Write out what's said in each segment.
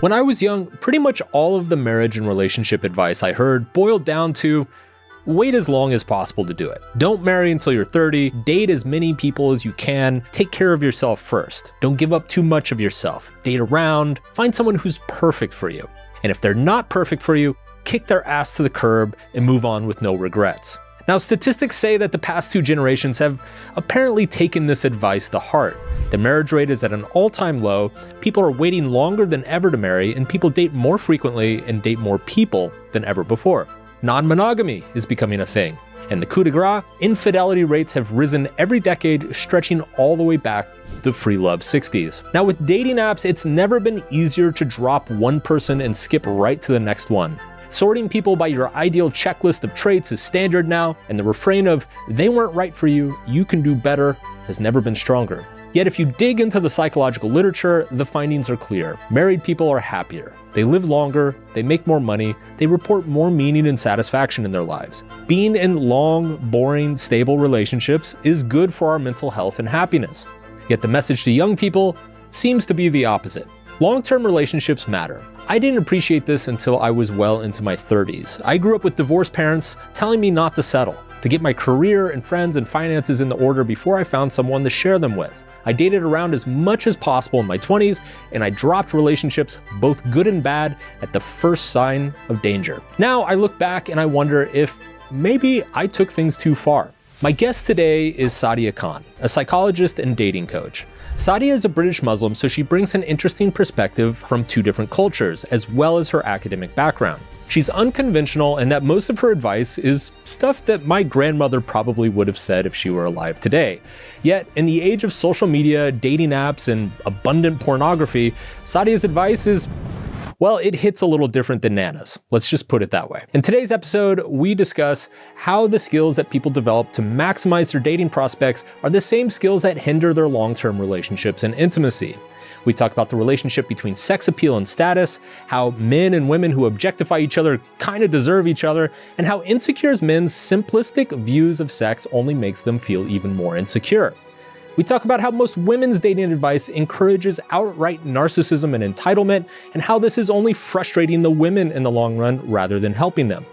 When I was young, pretty much all of the marriage and relationship advice I heard boiled down to wait as long as possible to do it. Don't marry until you're 30, date as many people as you can, take care of yourself first. Don't give up too much of yourself. Date around, find someone who's perfect for you. And if they're not perfect for you, kick their ass to the curb and move on with no regrets. Now, statistics say that the past 2 generations have apparently taken this advice to heart. The marriage rate is at an all-time low, people are waiting longer than ever to marry, and people date more frequently and date more people than ever before. Non-monogamy is becoming a thing. And the coup de grace, infidelity rates have risen every decade, stretching all the way back to the free love 60s. Now with dating apps, it's never been easier to drop one person and skip right to the next one. Sorting people by your ideal checklist of traits is standard now, and the refrain of, they weren't right for you, you can do better, has never been stronger. Yet if you dig into the psychological literature, the findings are clear. Married people are happier. They live longer, they make more money, they report more meaning and satisfaction in their lives. Being in long, boring, stable relationships is good for our mental health and happiness. Yet the message to young people seems to be the opposite. Long-term relationships matter. I didn't appreciate this until I was well into my 30s. I grew up with divorced parents telling me not to settle, to get my career and friends and finances in the order before I found someone to share them with. I dated around as much as possible in my 20s, and I dropped relationships, both good and bad, at the first sign of danger. Now I look back and I wonder if maybe I took things too far. My guest today is Sadia Khan, a psychologist and dating coach. Sadia is a British Muslim, so she brings an interesting perspective from 2 different cultures, as well as her academic background. She's unconventional, and that most of her advice is stuff that my grandmother probably would have said if she were alive today. Yet, in the age of social media, dating apps, and abundant pornography, Sadia's advice is, well, it hits a little different than Nana's. Let's just put it that way. In today's episode, we discuss how the skills that people develop to maximize their dating prospects are the same skills that hinder their long-term relationships and intimacy. We talk about the relationship between sex appeal and status, how men and women who objectify each other kind of deserve each other, and how insecure men's simplistic views of sex only makes them feel even more insecure. We talk about how most women's dating advice encourages outright narcissism and entitlement, and how this is only frustrating the women in the long run rather than helping them.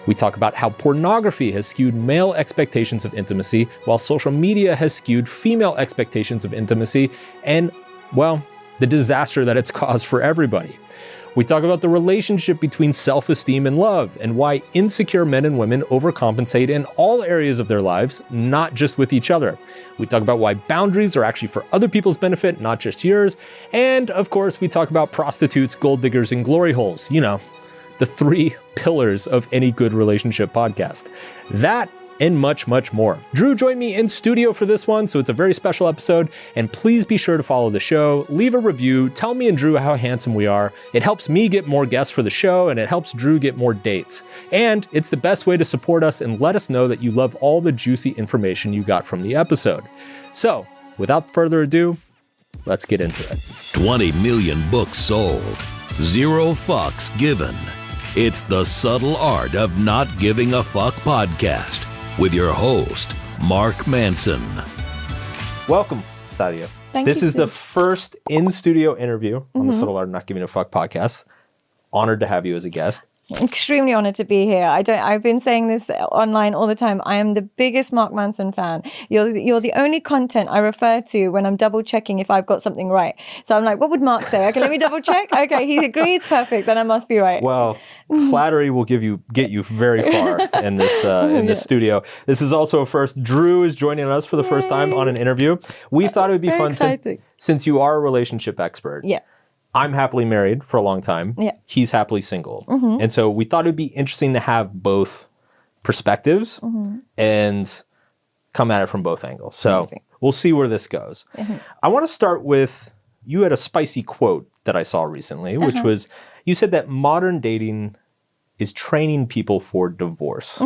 We talk about how pornography has skewed male expectations of intimacy, while social media has skewed female expectations of intimacy, and, well, the disaster that it's caused for everybody. We talk about the relationship between self-esteem and love, and why insecure men and women overcompensate in all areas of their lives, not just with each other. We talk about why boundaries are actually for other people's benefit, not just yours. And of course, we talk about prostitutes, gold diggers, and glory holes. You know, the 3 pillars of any good relationship podcast. That and much, much more. Drew joined me in studio for this one, so it's a very special episode, and please be sure to follow the show, leave a review, tell me and Drew how handsome we are. It helps me get more guests for the show, and it helps Drew get more dates. And it's the best way to support us and let us know that you love all the juicy information you got from the episode. So, without further ado, let's get into it. 20 million books sold, 0 fucks given. It's the Subtle Art of Not Giving a Fuck podcast with your host, Mark Manson. Welcome, Sadia. Thank This you, is the Steve. first in-studio interview on the Subtle Art of Not Giving a Fuck podcast. Honored to have you as a guest. Extremely honored to be here. I've been saying this online all the time. I am the biggest Mark Manson fan. You're the only content I refer to when I'm double checking if I've got something right. So I'm like, what would Mark say? Okay, let me double check. Okay, he agrees. Perfect. Then I must be right. Well, flattery will get you very far in this studio. This is also a first. Drew is joining us for the first time on an interview. We thought it would be Very fun exciting. since you are a relationship expert. Yeah. I'm happily married for a long time. Yeah. He's happily single. And so we thought it would be interesting to have both perspectives and come at it from both angles. So Amazing. we'll see where this goes. I want to start with, you had a spicy quote that I saw recently, which was, you said that modern dating is training people for divorce.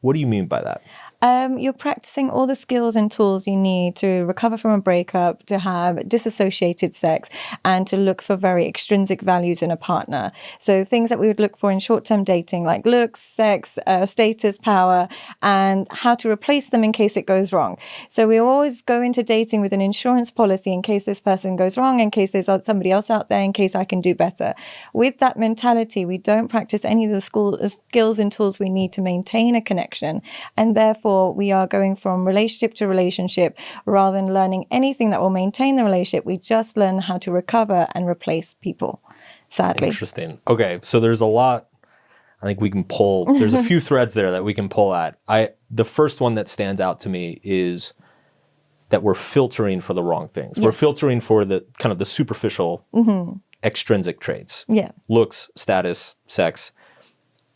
What do you mean by that? You're practicing all the skills and tools you need to recover from a breakup, to have disassociated sex, and to look for very extrinsic values in a partner. So things that we would look for in short-term dating, like looks, sex, status, power, and how to replace them in case it goes wrong. So we always go into dating with an insurance policy in case this person goes wrong, in case there's somebody else out there, in case I can do better. With that mentality, we don't practice any of the skills and tools we need to maintain a connection. And therefore, we are going from relationship to relationship rather than learning anything that will maintain the relationship. We just learn how to recover and replace people, sadly. Interesting. Okay, so there's a lot I think we can pull. There's a few threads there that we can pull at. The first one that stands out to me is that we're filtering for the wrong things. Yes. We're filtering for the kind of the superficial extrinsic traits. Yeah. Looks, status, sex.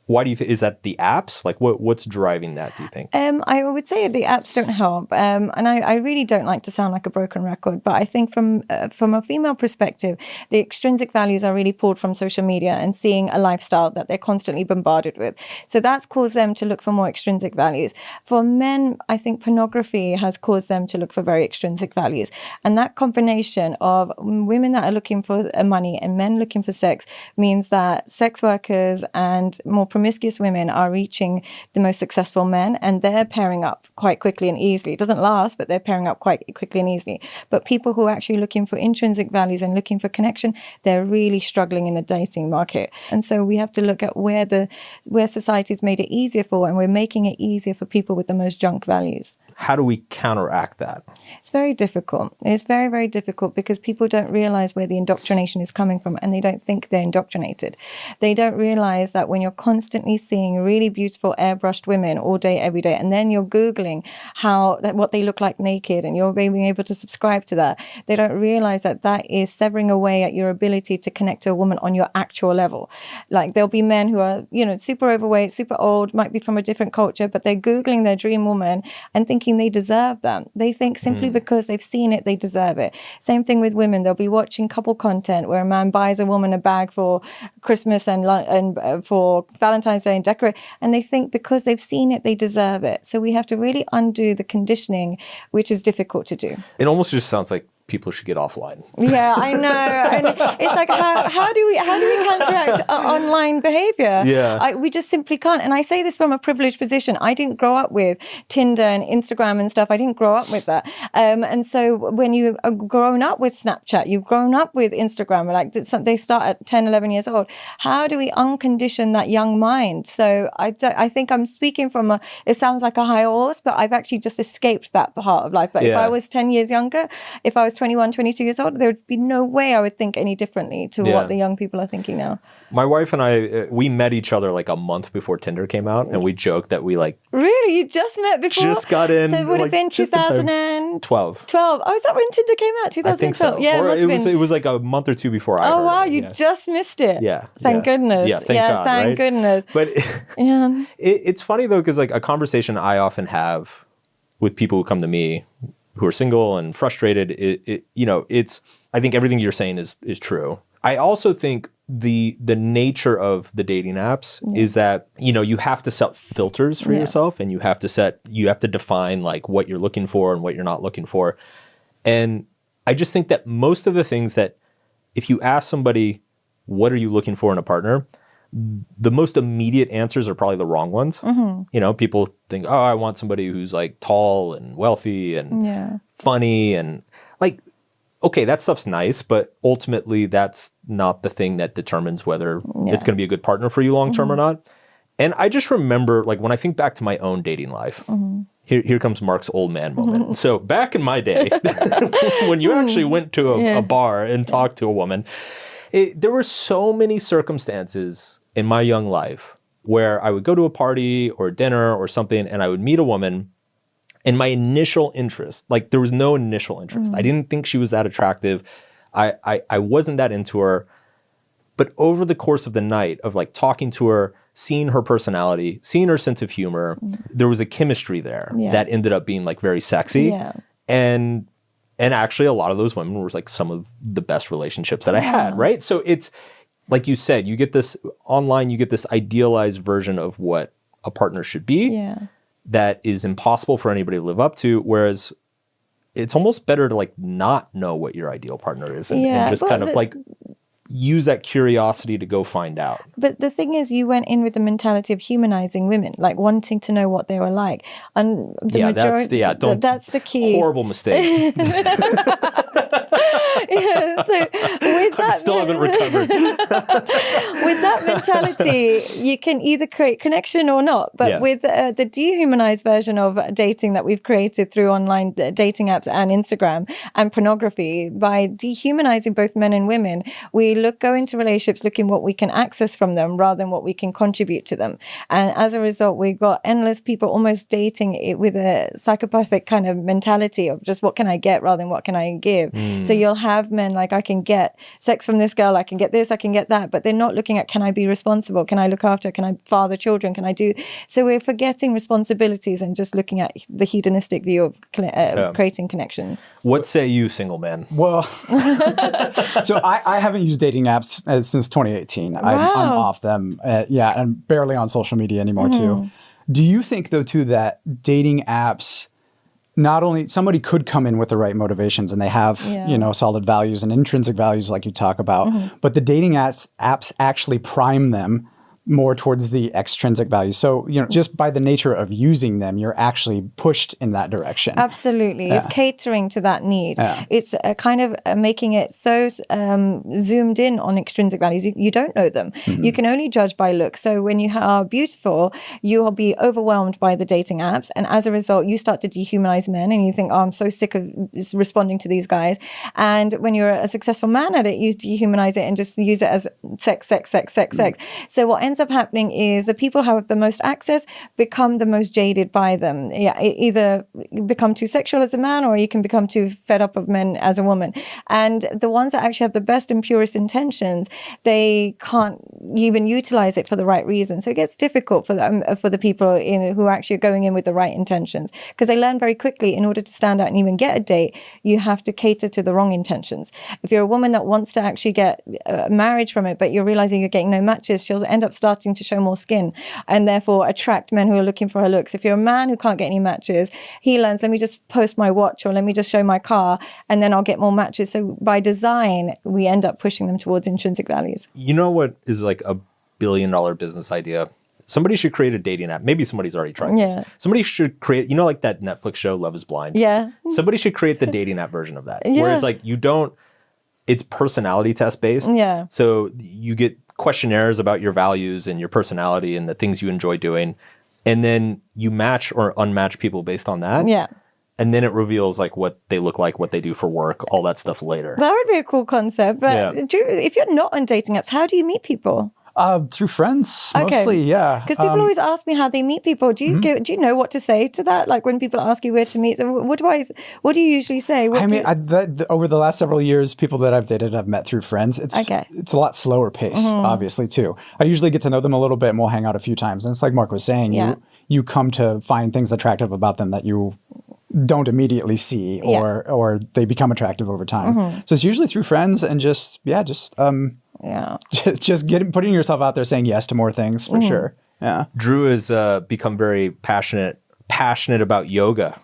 Why do you think, is that the apps? Like what's driving that, do you think? I would say the apps don't help. And I really don't like to sound like a broken record, but I think from a female perspective, the extrinsic values are really pulled from social media and seeing a lifestyle that they're constantly bombarded with. So that's caused them to look for more extrinsic values. For men, I think pornography has caused them to look for very extrinsic values. And that combination of women that are looking for money and men looking for sex means that sex workers and more promiscuous women are reaching the most successful men, and they're pairing up quite quickly and easily. It doesn't last, but they're pairing up quite quickly and easily. But people who are actually looking for intrinsic values and looking for connection, they're really struggling in the dating market. And so we have to look at where society's made it easier for, and we're making it easier for people with the most junk values. How do we counteract that? It's very difficult. It's very, very difficult because people don't realize where the indoctrination is coming from, and they don't think they're indoctrinated. They don't realize that when you're constantly seeing really beautiful airbrushed women all day, every day, and then you're Googling what they look like naked, and you're being able to subscribe to that, they don't realize that that is severing away at your ability to connect to a woman on your actual level. Like there'll be men who are, super overweight, super old, might be from a different culture, but they're Googling their dream woman and thinking they deserve them. They think simply because they've seen it, they deserve it. Same thing with women. They'll be watching couple content where a man buys a woman a bag for Christmas and for Valentine's Day and decorate, and they think because they've seen it, they deserve it. So we have to really undo the conditioning, which is difficult to do. It almost just sounds like people should get offline. Yeah, I know. And it's like, how do we counteract online behavior? Yeah. We just simply can't. And I say this from a privileged position. I didn't grow up with Tinder and Instagram and stuff. I didn't grow up with that. And so when you've grown up with Snapchat, you've grown up with Instagram, like they start at 10, 11 years old. How do we uncondition that young mind? So I think I'm speaking from it sounds like a high horse, but I've actually just escaped that part of life. But if I was 10 years younger, if I was 21, 22 years old, there would be no way I would think any differently to what the young people are thinking now. My wife and I, we met each other like a month before Tinder came out, and we joked that we Really? You just met before? Just got in. So it would have been 2012. 12. Oh, is that when Tinder came out? 2012? I think so. Yeah, it was like a month or two before I heard wow, it. you just missed it. Yeah. Thank goodness. Yeah, thank God, thank right? goodness. But it's funny though, because like a conversation I often have with people who come to me who are single and frustrated, I think everything you're saying is true. I also think the nature of the dating apps is that, you have to set filters for yourself, and you have to define like what you're looking for and what you're not looking for. And I just think that most of the things that if you ask somebody, what are you looking for in a partner? The most immediate answers are probably the wrong ones. Mm-hmm. People think, oh, I want somebody who's like tall and wealthy and funny and like, okay, that stuff's nice, but ultimately that's not the thing that determines whether it's going to be a good partner for you long-term or not. And I just remember, like, when I think back to my own dating life, here comes Mark's old man moment. So back in my day, when you actually went to a bar and talked to a woman, there were so many circumstances in my young life where I would go to a party or dinner or something, and I would meet a woman, and my initial interest, like there was no initial interest. I didn't think she was that attractive. I wasn't that into her. But over the course of the night of like talking to her, seeing her personality, seeing her sense of humor, there was a chemistry there that ended up being like very sexy. Yeah. And actually a lot of those women were like some of the best relationships that I had, right? So it's like you said, you get this online, you get this idealized version of what a partner should be. Yeah. that is impossible for anybody to live up to. Whereas it's almost better to like not know what your ideal partner is and just kind of like use that curiosity to go find out. But the thing is, you went in with the mentality of humanizing women, like wanting to know what they were like. And the majority, that's the key. Horrible mistake. So with that, I still haven't recovered. With that mentality, you can either create connection or not. But with the dehumanized version of dating that we've created through online dating apps and Instagram and pornography, by dehumanizing both men and women, we go into relationships looking what we can access from them rather than what we can contribute to them. And as a result, we've got endless people almost dating it with a psychopathic kind of mentality of just what can I get rather than what can I give. So you'll have men like, I can get sex from this girl, I can get this, I can get that, but they're not looking at, can I be responsible? Can I look after? Can I father children? Can I do? So we're forgetting responsibilities and just looking at the hedonistic view of creating connection. What say you, single man? Well, so I haven't used dating apps since 2018. Wow. I'm off them. And barely on social media anymore too. Do you think though too that dating apps, not only somebody could come in with the right motivations and they have, solid values and intrinsic values like you talk about, but the dating apps actually prime them more towards the extrinsic value. So, just by the nature of using them, you're actually pushed in that direction. Absolutely. It's catering to that need. It's kind of making it so zoomed in on extrinsic values. You don't know them. You can only judge by looks. So when you are beautiful, you will be overwhelmed by the dating apps. And as a result, you start to dehumanize men and you think, oh, I'm so sick of just responding to these guys. And when you're a successful man at it, you dehumanize it and just use it as sex. So what ends up happening is the people who have the most access become the most jaded by them. Either become too sexual as a man, or you can become too fed up of men as a woman. And the ones that actually have the best and purest intentions, they can't even utilize it for the right reason. So it gets difficult for them, for the people who are actually going in with the right intentions, because they learn very quickly in order to stand out and even get a date, you have to cater to the wrong intentions. If you're a woman that wants to actually get marriage from it, but you're realizing you're getting no matches, she'll end up starting to show more skin and therefore attract men who are looking for her looks. If you're a man who can't get any matches, he learns, let me just post my watch or let me just show my car and then I'll get more matches. So by design, we end up pushing them towards intrinsic values. You know what is like a $1 billion business idea? Somebody should create a dating app. Maybe somebody's already tried this. Somebody should create, like that Netflix show, Love is Blind? Yeah. Somebody should create the dating app version of that. Where it's like, it's personality test based. Yeah. So you get questionnaires about your values and your personality and the things you enjoy doing. And then you match or unmatch people based on that. Yeah. And then it reveals like what they look like, what they do for work, all that stuff later. That would be a cool concept. But if you're not on dating apps, how do you meet people? Through friends, mostly, yeah. Because people always ask me how they meet people. Do you do you know what to say to that? Like when people ask you where to meet, what do you usually say? Over the last several years, people that I've dated, I've met through friends. It's a lot slower pace, obviously, too. I usually get to know them a little bit and we'll hang out a few times. And it's like Mark was saying, you come to find things attractive about them that you don't immediately see or they become attractive over time. So it's usually through friends and just putting yourself out there, saying yes to more things for sure. Yeah. Drew has become very passionate about yoga,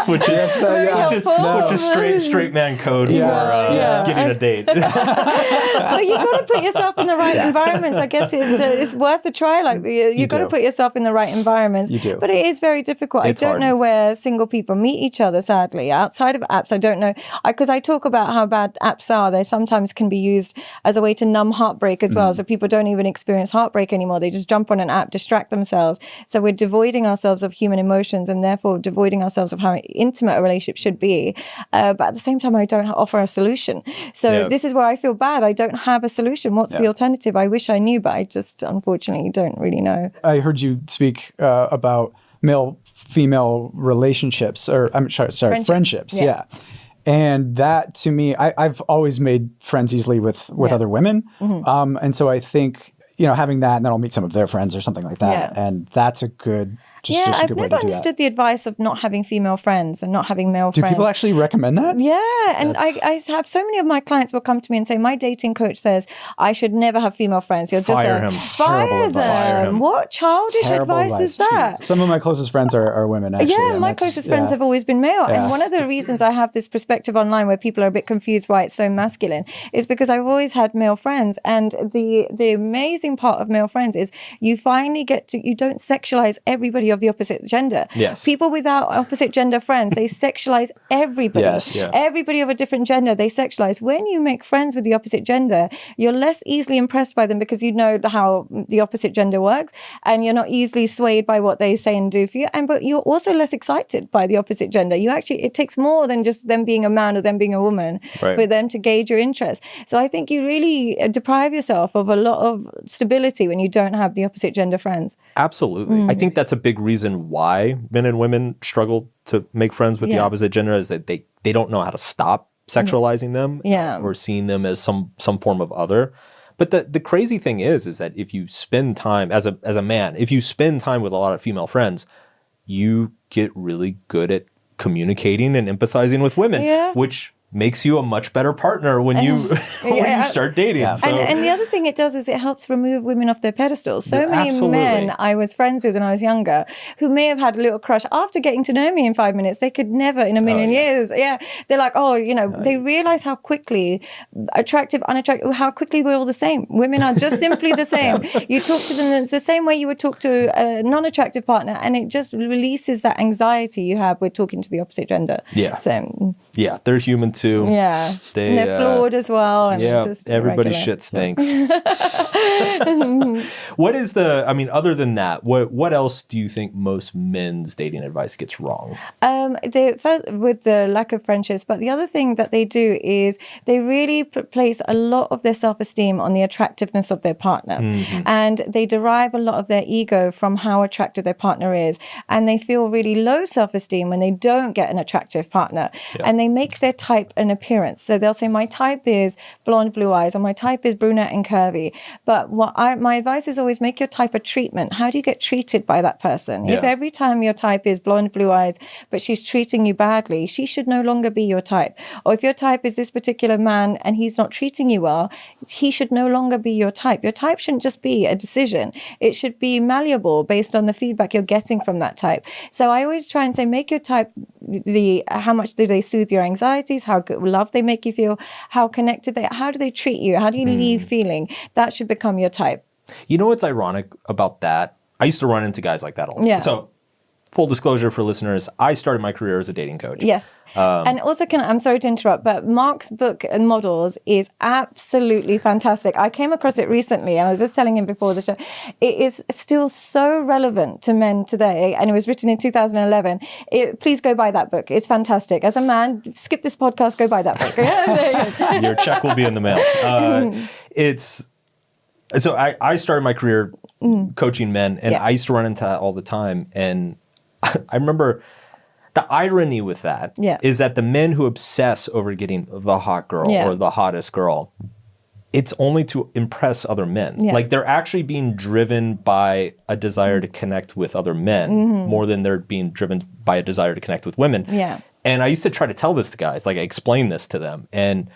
which is straight man code for getting a date. Well, you got to put yourself in the right environments. I guess it's worth a try. Like you got to put yourself in the right environments. You do, but it is very difficult. I don't know where single people meet each other. Sadly, outside of apps, I don't know. Because I talk about how bad apps are. They sometimes can be used as a way to numb heartbreak as well. So people don't even experience heartbreak anymore. They just jump on an app, distract themselves. So we're devoiding ourselves of human emotions and therefore devoiding ourselves of how intimate a relationship should be. But at the same time, I don't offer a solution. So this is where I feel bad. I don't have a solution. What's the alternative? I wish I knew, but I just unfortunately don't really know. I heard you speak about male-female relationships, or I'm sorry, friendships. Yeah. And that to me, I've always made friends easily with other women. And so I think, having that, and then I'll meet some of their friends or something like that. Yeah. And that's a good, just a I've good way never to do understood that. the advice of not having female friends and not having male Do friends. people actually recommend that? Yeah, and I have so many of my clients will come to me and say, my dating coach says I should never have female friends. You're just Fire him. fire Terrible advice. Fire them. him. What childish Terrible advice is that? Jeez. Some of my closest friends are women, actually. Yeah, and my that's- closest friends have always been male. Yeah. And one of the reasons I have this perspective online where people are a bit confused why it's so masculine is because I've always had male friends. And the amazing part of male friends is you finally you don't sexualize everybody of the opposite gender. Yes. People without opposite gender friends, they sexualize everybody. Yes. Yeah. Everybody of a different gender, they sexualize. When you make friends with the opposite gender, you're less easily impressed by them because you know how the opposite gender works, and you're not easily swayed by what they say and do for you. But you're also less excited by the opposite gender. It takes more than just them being a man or them being a woman Right. for them to gauge your interest. So I think you really deprive yourself of a lot of stability when you don't have the opposite gender friends. Absolutely. I think that's a big reason why men and women struggle to make friends with the Yeah. opposite gender, is that they don't know how to stop sexualizing them Yeah. or seeing them as some form of other. But the crazy thing is that if you spend time as a man, if you spend time with a lot of female friends, you get really good at communicating and empathizing with women, Yeah. which makes you a much better partner when you when Yeah. you start dating. Yeah. So, And the other thing it does is it helps remove women off their pedestals. So Yeah, many absolutely. men I was friends with when I was younger who may have had a little crush after getting to know me in 5 minutes, they could never in a million years. Yeah. They're like, they realize how quickly attractive, unattractive, how quickly we're all the same. Women are just simply the same. You talk to them the same way you would talk to a non-attractive partner, and it just releases that anxiety you have with talking to the opposite gender. Yeah. So, yeah, they're human too. yeah. They, and they're flawed as well. And Yeah, just everybody's irregular. shit stinks. What is other than that, what else do you think most men's dating advice gets wrong? First, with the lack of friendships, but the other thing that they do is they really place a lot of their self-esteem on the attractiveness of their partner. And they derive a lot of their ego from how attractive their partner is. And they feel really low self-esteem when they don't get an attractive partner. Yeah. And they make their type an appearance. So they'll say, my type is blonde, blue eyes, or my type is brunette and curvy. But my advice is always make your type a treatment. How do you get treated by that person? Yeah. If every time your type is blonde, blue eyes, but she's treating you badly, she should no longer be your type. Or if your type is this particular man and he's not treating you well, he should no longer be your type. Your type shouldn't just be a decision. It should be malleable based on the feedback you're getting from that type. So I always try and say, make your type how much do they soothe your anxieties, how good love they make you feel, how connected how do they treat you, how do you leave feeling? That should become your type. You know what's ironic about that? I used to run into guys like that all the time. Yeah. So, full disclosure for listeners, I started my career as a dating coach. Yes. And also, I'm sorry to interrupt, but Mark's book and Models is absolutely fantastic. I came across it recently and I was just telling him before the show. It is still so relevant to men today, and it was written in 2011. Please go buy that book. It's fantastic. As a man, skip this podcast, go buy that book. There you go. Your check will be in the mail. So I started my career coaching men, and Yeah. I used to run into that all the time. And I remember the irony with that is that the men who obsess over getting the hot girl or the hottest girl, it's only to impress other men. Yeah. Like they're actually being driven by a desire to connect with other men more than they're being driven by a desire to connect with women. Yeah. And I used to try to tell this to guys, like I explain this to them, and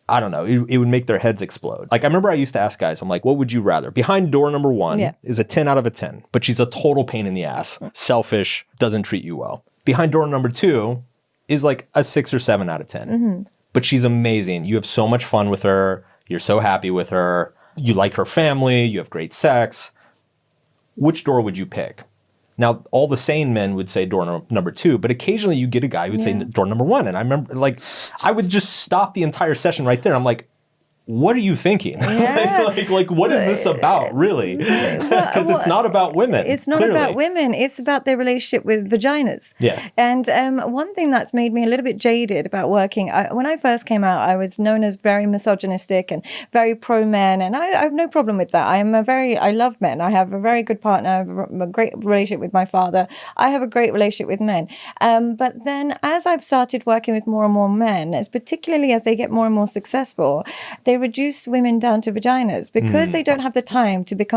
I don't know, it would make their heads explode. Like I remember I used to ask guys, I'm like, what would you rather? Behind door number 1 is a 10 out of a 10, but she's a total pain in the ass, selfish, doesn't treat you well. Behind door number 2 is like a 6 or 7 out of 10, but she's amazing. You have so much fun with her. You're so happy with her. You like her family. You have great sex. Which door would you pick? Now, all the sane men would say door number 2, but occasionally you get a guy who would say door number 1. And I remember, like, I would just stop the entire session right there. I'm like, what are you thinking? Yeah. like, what is this about, really? Because it's not about women. It's not clearly. about women. It's about their relationship with vaginas. Yeah. And one thing that's made me a little bit jaded about working, when I first came out, I was known as very misogynistic and very pro-men, and I have no problem with that. I love men. I have a very good partner. I have a great relationship with my father. I have a great relationship with men. But then as I've started working with more and more men, particularly as they get more and more successful, they they reduce women down to vaginas because they don't have the time to become